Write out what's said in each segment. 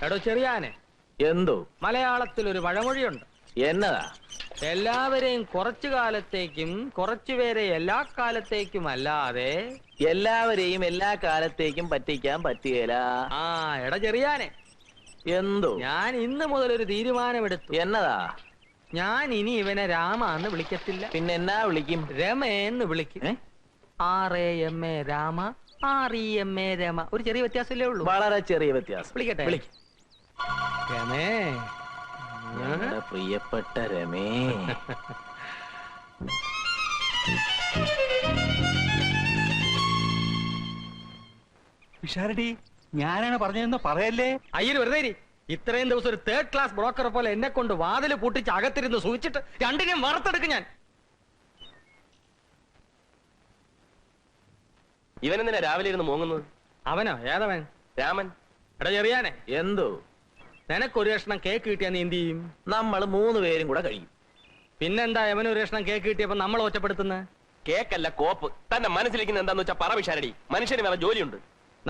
എടോ ചെറിയാനെ, എന്തോ മലയാളത്തിൽ ഒരു പഴമൊഴിയുണ്ട്. എന്നതാ? എല്ലാവരെയും കുറച്ചു കാലത്തേക്കും കുറച്ചുപേരെ എല്ലാ കാലത്തേക്കും അല്ലാതെ എല്ലാവരെയും എല്ലാ കാലത്തേക്കും പറ്റിക്കാൻ പറ്റുകയില്ല. ആ എടാ ചെറിയാനെ, എന്തോ? ഞാൻ ഇന്ന് മുതൽ ഒരു തീരുമാനമെടുത്തു. എന്നതാ? ഞാൻ ഇനി ഇവനെ രാമ എന്ന് വിളിക്കത്തില്ല. പിന്നെ എന്നാ വിളിക്കും? രമേന്ന് വിളിക്കും. RAMA Rama, REMA Rama. ഒരു ചെറിയ വ്യത്യാസമല്ലേ ഉള്ളൂ. വളരെ ചെറിയ വ്യത്യാസം. വിളിക്കട്ടെ? വിളിക്കും. രമേ, ഞങ്ങളുടെ പ്രിയപ്പെട്ട രമേ. പിഷാരടി, ഞാനാണ് പറഞ്ഞതെന്ന് പറയല്ലേ. അയ്യര് വെറുതെ ഇരി. ഇത്രയും ദിവസം ഒരു 3rd ക്ലാസ് ബ്രോക്കറെ പോലെ എന്നെ കൊണ്ട് വാതില് പൂട്ടിച്ച് അകത്തിരുന്ന് സൂചിച്ചിട്ട് രണ്ടിനെയും വറുത്തെടുക്കും ഞാൻ. ഇവനെന്തിനാ രാവിലെ ഇരുന്ന് മൂങ്ങുന്നത്? അവനോ? ഏതവൻ? രാമൻ. എടാ ചെറിയാനെ, എന്തോ? നിനക്കൊരു കഷ്ണം കേക്ക് കിട്ടിയാ നീ എന്ത് ചെയ്യും? നമ്മൾ 3 പേരും കൂടെ കഴിയും. പിന്നെന്താ അവനൊരു കഷ്ണം കേക്ക് കിട്ടിയപ്പോ നമ്മൾ ഒറ്റപ്പെടുത്തുന്നത്? കേക്കല്ല, കോപ്പ്. തന്റെ മനസ്സിലിരിക്കുന്ന എന്താന്ന് വെച്ചാ പറ പിഷാരടി. മനുഷ്യന് വേറെ ജോലിയുണ്ട്.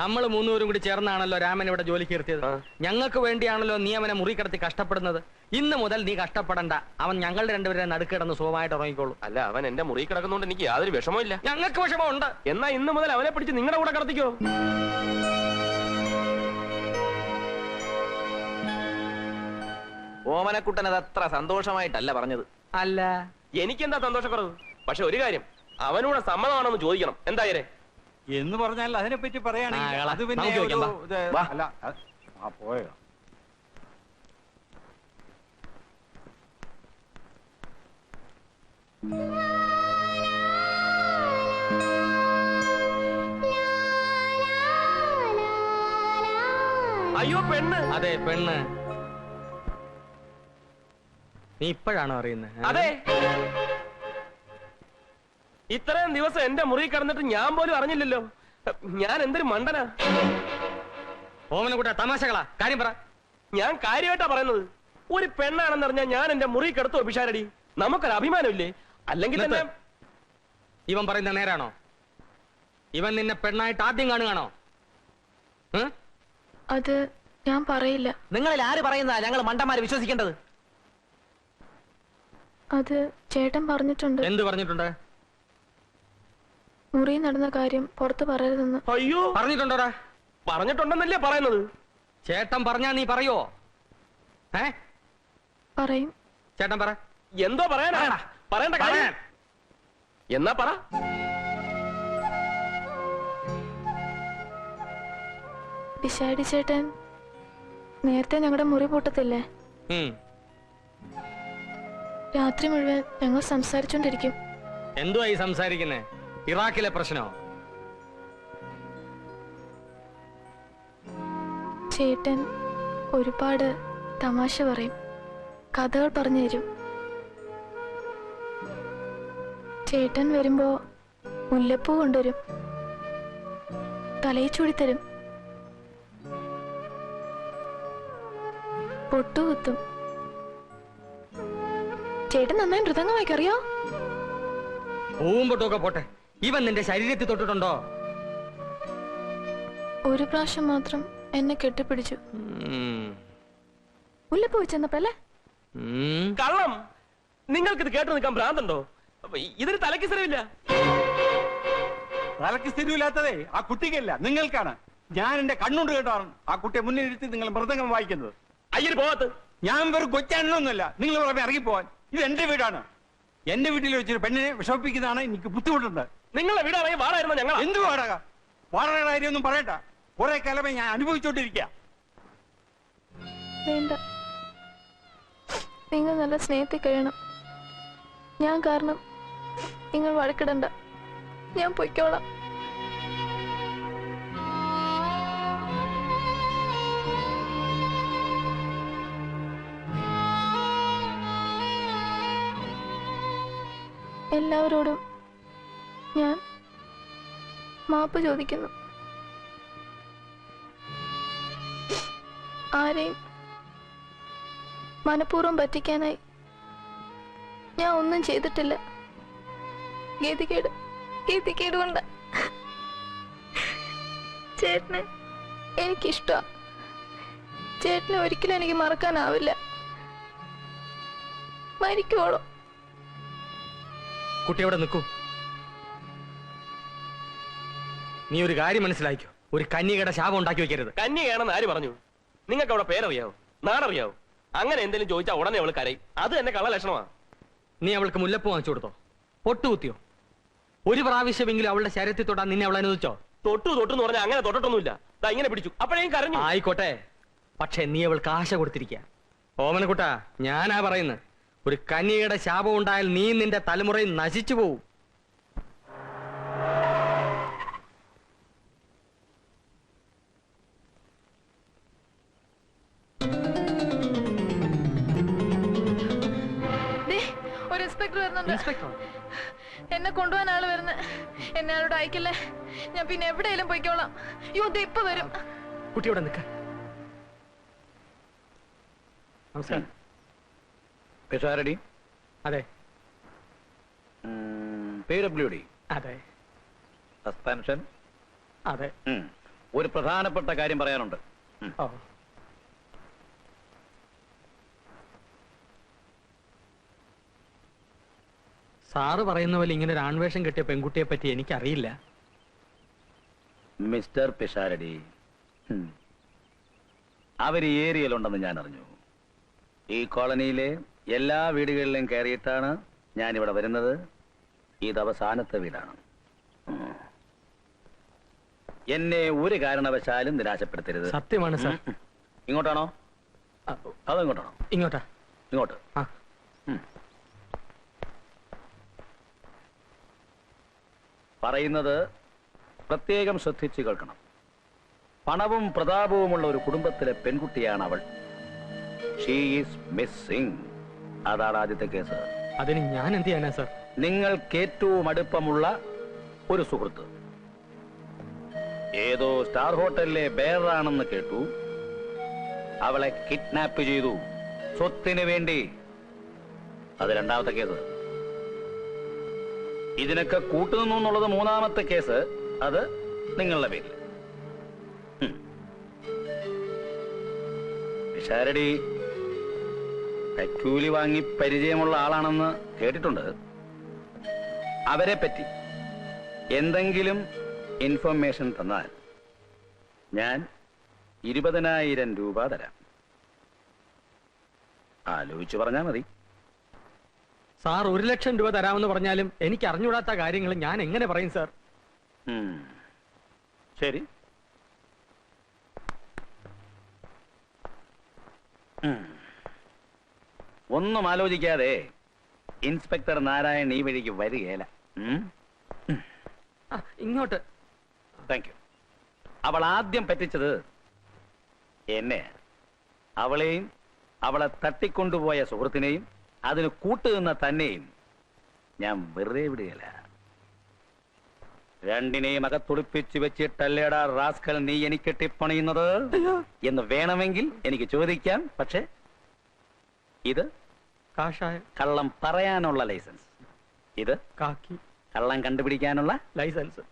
നമ്മൾ 3 പേരും കൂടി ചേർന്നാണല്ലോ രാമൻ ഇവിടെ ജോലിക്ക് നിർത്തിയത്. ഞങ്ങൾക്ക് വേണ്ടിയാണല്ലോ നീ അവനെ മുറി കിടത്തി കഷ്ടപ്പെടുന്നത്. ഇന്ന് മുതൽ നീ കഷ്ടപ്പെടണ്ട. അവൻ ഞങ്ങളുടെ രണ്ടുപേരെ നടുക്കിടന്ന് സുഖമായിട്ട് ഉറങ്ങിക്കോളൂ. അല്ല, അവൻ എന്റെ മുറി കിടക്കുന്നോണ്ട് എനിക്ക് യാതൊരു വിഷമവും ഇല്ല. ഞങ്ങൾക്ക് വിഷമമുണ്ട്. എന്നാ ഇന്ന് മുതൽ അവനെ പിടിച്ച് നിങ്ങളുടെ കൂടെ കിടത്തിക്കോ. ഓമനക്കുട്ടൻ അത് അത്ര സന്തോഷമായിട്ടല്ല പറഞ്ഞത്. അല്ല, എനിക്കെന്താ സന്തോഷക്കുറവ്? പക്ഷെ ഒരു കാര്യം, അവനൂടെ സമ്മതമാണെന്ന് ചോദിക്കണം. എന്തായാലേ എന്ന് പറഞ്ഞാൽ അതിനെപ്പറ്റി പറയുകയാണെങ്കിൽ അത് പിന്നെ നമുക്ക് ചോദിക്കാം, വാ. അല്ല പോയോ. അയ്യോ പെണ്ണ്. അതെ പെണ്ണ്. നീ ഇപ്പോഴാണോ അറിയുന്നത്? അതെ, ഇത്രയും ദിവസം എന്റെ മുറി കിടന്നിട്ട് ഞാൻ പോലും അറിഞ്ഞില്ലല്ലോ. ഞാൻ എന്തൊരു മണ്ടനാ. ഓമനക്കുട്ട തമാശകളാ, കാര്യം പറ. ഞാൻ കാര്യമായിട്ടാ പറയുന്നത്. ഒരു പെണ്ണാണെന്ന് അറിഞ്ഞാൽ ഞാൻ എന്റെ മുറി കിടത്തുവോ പിഷാരടി? നമുക്കൊരു അഭിമാനമില്ലേ? അല്ലെങ്കിൽ തന്നെ ഇവൻ പറയുന്ന നേരാണോ? ഇവൻ നിന്നെ പെണ്ണായിട്ട് ആദ്യം കാണുകയാണോ? അത് ഞാൻ പറയില്ല. നിങ്ങളിൽ ആര് പറയുന്ന ഞങ്ങൾ മണ്ടന്മാരെ വിശ്വസിക്കേണ്ടത്? അത് ചേട്ടൻ പറഞ്ഞിട്ടുണ്ട്. എന്ത് പറഞ്ഞിട്ടുണ്ട്? മുറി നടന്ന കാര്യം പുറത്ത് പറയരുതെന്ന്. അയ്യോ, പറഞ്ഞിട്ടുണ്ടോടാ? പറഞ്ഞിട്ടുണ്ടെന്നല്ലേ പറയുന്നത്. ചേട്ടൻ പറഞ്ഞാ നീ പറയോ? പറയും. ചേട്ടൻ പറ. എന്തോ പറയാനാ? പറയണ്ട കാര്യം എന്നാ പറ. പിശാടി ചേട്ടൻ നേരത്തെ ഞങ്ങളുടെ മുറി പൂട്ടത്തില്ലേ? രാത്രി മുഴുവൻ ഞങ്ങൾ സംസാരിച്ചോണ്ടിരിക്കും. എന്തുവായി സംസാരിക്കുന്നേ? ഇറാഖിലെ പ്രശ്നോ? ചേട്ടൻ ഒരുപാട് തമാശ പറയും, കഥകൾ പറഞ്ഞു തരും. ചേട്ടൻ വരുമ്പോ മുല്ലപ്പൂ കൊണ്ടുവരും, തലയിൽ ചൂടിത്തരും, പൊട്ടുകുത്തും. ചേട്ടൻ നന്നായി മൃദംഗം വായിക്കറിയോ? പൂവും പൊട്ടുമൊക്കെ പോട്ടെ, ഇവൻ നിന്റെ ശരീരത്തിൽ തൊട്ടിട്ടുണ്ടോ? ഒരു പ്രാവശ്യം മാത്രം എന്നെ കെട്ടിപ്പിടിച്ചു. മുല്ലപ്പൂ വെച്ചെന്നപ്പോഴല്ലേ? കള്ളം. നിങ്ങൾക്കിത് കേട്ടു നിൽക്കാൻ ഭ്രാന്തുണ്ടോ? ഇതിന് തലയ്ക്ക് സ്ഥിരമില്ല. തലയ്ക്ക് സ്ഥിരമില്ലാത്തതേ ആ കുട്ടിക്കല്ല, നിങ്ങൾക്കാണ്. ഞാൻ എന്റെ കണ്ണുകൊണ്ട് കേട്ടാണ് ആ കുട്ടിയെ മുന്നിലിരുത്തി നിങ്ങൾ മൃദംഗം വായിക്കുന്നത്. അയ്യര് പോകത്ത്. ഞാൻ വെറും കൊച്ചാണെന്നൊന്നുമല്ല. നിങ്ങൾ പുറമെ ഇറങ്ങിപ്പോവാൻ. ഇത് എന്റെ വീടാണ്. എന്റെ വീട്ടിൽ വെച്ചൊരു പെണ്ണിനെ വിഷമിപ്പിക്കുന്നതാണ് എനിക്ക് ബുദ്ധിമുട്ടുണ്ട്. നിങ്ങളെ വീടാണെങ്കിൽ വാടായിരുന്നോ? ഞങ്ങൾ എന്ത് വാടക? വാടക കാര്യമൊന്നും പറയണ്ട. കുറെ കാലമേ ഞാൻ അനുഭവിച്ചോണ്ടിരിക്കുക. വേണ്ട, നിങ്ങൾ നല്ല സ്നേഹത്തിൽ കഴിയണം. ഞാൻ കാരണം നിങ്ങൾ വഴക്കിടണ്ട. ഞാൻ പൊയ്ക്കോളാം. എല്ലാവരോടും ഞാൻ മാപ്പ് ചോദിക്കുന്നു. ആരെയും മനഃപൂർവ്വം പറ്റിക്കാനായി ഞാൻ ഒന്നും ചെയ്തിട്ടില്ല. ഗതികേട് കൊണ്ട് ചേട്ടനെ എനിക്കിഷ്ടമാണ്. ചേട്ടനെ ഒരിക്കലും എനിക്ക് മറക്കാനാവില്ല. മരിക്കുവോളൂ. കുട്ടി അവിടെ നിൽക്കൂ. നീ ഒരു കാര്യം മനസ്സിലാക്കിയോ, ഒരു കന്യകയുടെ ശാപം ഉണ്ടാക്കി വെക്കരുത്. കന്യകയാണെന്ന് ആര് പറഞ്ഞു? നിങ്ങൾക്ക് അവിടെ പേരറിയാവോ, നാടറിയാവോ? അങ്ങനെ എന്തെങ്കിലും ചോദിച്ചാൽ ഉടനെ അവൾ കരയും. അത് തന്നെ കള്ള ലക്ഷണമാ. നീ അവൾക്ക് മുല്ലപ്പൂ വാങ്ങിച്ചു കൊടുത്തോ? പൊട്ടുകുത്തിയോ? ഒരു പ്രാവശ്യമെങ്കിലും അവളുടെ ശരീരത്തിൽ തൊട്ടാൻ നിന്നെ അവൾ അനുവദിച്ചോ? തൊട്ടു എന്ന് പറഞ്ഞാൽ അങ്ങനെ തൊട്ടിട്ടൊന്നുമില്ല. ദാ ഇങ്ങനെ പിടിച്ചു, അപ്പോഴേക്കും കരഞ്ഞു. ആയിക്കോട്ടെ, പക്ഷെ നീ അവൾക്ക് ആശ കൊടുത്തിരിക്കുക. ഓമനക്കുട്ടാ, ഞാനാ പറയുന്നത്, ഒരു കന്യകയുടെ ശാപം ഉണ്ടായാൽ നീ നിന്റെ തലമുറയിൽ നശിച്ചു പോവും. ഒരു ഇൻസ്പെക്ടർ വരുന്നുണ്ട്. ഇൻസ്പെക്ടർ എന്നെ കൊണ്ടുപോകാൻ ആള് വരുന്നത്. എന്നെ ആളോട് അയക്കില്ലേ, ഞാൻ പിന്നെ എവിടെയെങ്കിലും പോയിക്കോളാം. അയ്യോ, ദേ ഇപ്പൊ വരും. കുട്ടി ഇവിടെ നിൽക്ക. നമസ്കാരം. പിഷാരടി, അതെ PWD, അതെ സസ്പെൻഷൻ. അതെ. ഒരു പ്രധാനപ്പെട്ട കാര്യം പറയാനുണ്ട്. ഓ, സാറ് പറയുന്ന പോലെ ഇങ്ങനെ ഒരു ആൺവേഷം കെട്ടിയ പെൺകുട്ടിയെ പറ്റി എനിക്കറിയില്ല. മിസ്റ്റർ പിഷാരടി, അവർ ഈ ഏരിയയിലുണ്ടെന്ന് ഞാൻ അറിഞ്ഞു. ഈ കോളനിയിലെ എല്ലാ വീടുകളിലും കയറിയിട്ടാണ് ഞാൻ ഇവിടെ വരുന്നത്. ഇത് അവസാനത്തെ വീടാണ്. എന്നെ ഒരു കാരണവശാലും നിരാശപ്പെടുത്തരുത്. സത്യമാണ് സാർ. ഇങ്ങോട്ടാണോ അതോ ഇങ്ങോട്ടാണോ? ഇങ്ങോട്ടാ. ഇങ്ങോട്ട്. ആ, പറയുന്നത് പ്രത്യേകം ശ്രദ്ധിച്ചു കേൾക്കണം. പണവും പ്രതാപവുമുള്ള ഒരു കുടുംബത്തിലെ പെൺകുട്ടിയാണ് അവൾ. She is missing. അതാണ് ആദ്യത്തെ കേസ്. അതിന് ഞാൻ എന്ത് ചെയ്യാനാ സാർ? നിങ്ങൾക്ക് ഏറ്റവും അടുപ്പമുള്ള ഒരു സുഹൃത്ത് ഏതോ സ്റ്റാർ ഹോട്ടലിലെ ബെയറാണെന്ന് കേട്ടു. അവളെ കിഡ്നാപ്പ് ചെയ്തു സ്വത്തിന് വേണ്ടി. അത് രണ്ടാമത്തെ കേസ്. ഇതിനൊക്കെ കൂട്ടുനിന്നു എന്നുള്ളത് മൂന്നാമത്തെ കേസ്. അത് നിങ്ങളുടെ പേരിൽ. പിഷാരടി കൈക്കൂലി വാങ്ങി പരിചയമുള്ള ആളാണെന്ന് കേട്ടിട്ടുണ്ട്. അവരെ പറ്റി എന്തെങ്കിലും ഇൻഫർമേഷൻ തന്നാൽ ഞാൻ 20,000 രൂപ തരാം. ആലോചിച്ചു പറഞ്ഞാൽ മതി. സാർ 1,00,000 രൂപ തരാമെന്ന് പറഞ്ഞാലും എനിക്ക് അറിഞ്ഞുകൂടാത്ത കാര്യങ്ങൾ ഞാൻ എങ്ങനെ പറയും സാർ? ശരി. ഒന്നും ആലോചിക്കാതെ ഇൻസ്പെക്ടർ നാരായൺ ഈ വഴിക്ക് വരികയില്ല. ഇങ്ങോട്ട്. Thank you. അവൾ ആദ്യം പറ്റിച്ചത് എന്നെ. അവളെയും അവളെ തട്ടിക്കൊണ്ടുപോയ സുഹൃത്തിനെയും അതിന് കൂട്ടുനിന്ന തന്നെയും ഞാൻ വെറുതെ വിടുകയില്ല. രണ്ടിനെയും അകത്തൊളിപ്പിച്ച് വെച്ചിട്ടല്ലേടാ റാസ്കൽ നീ എനിക്ക് ടിപ്പണിയുന്നത് എന്ന് വേണമെങ്കിൽ എനിക്ക് ചോദിക്കാം. പക്ഷെ ഇത് കാഷായം. കള്ളം പറയാനുള്ള ലൈസൻസ്. ഇത് കാക്കി കള്ളം കണ്ടുപിടിക്കാനുള്ള ലൈസൻസ്.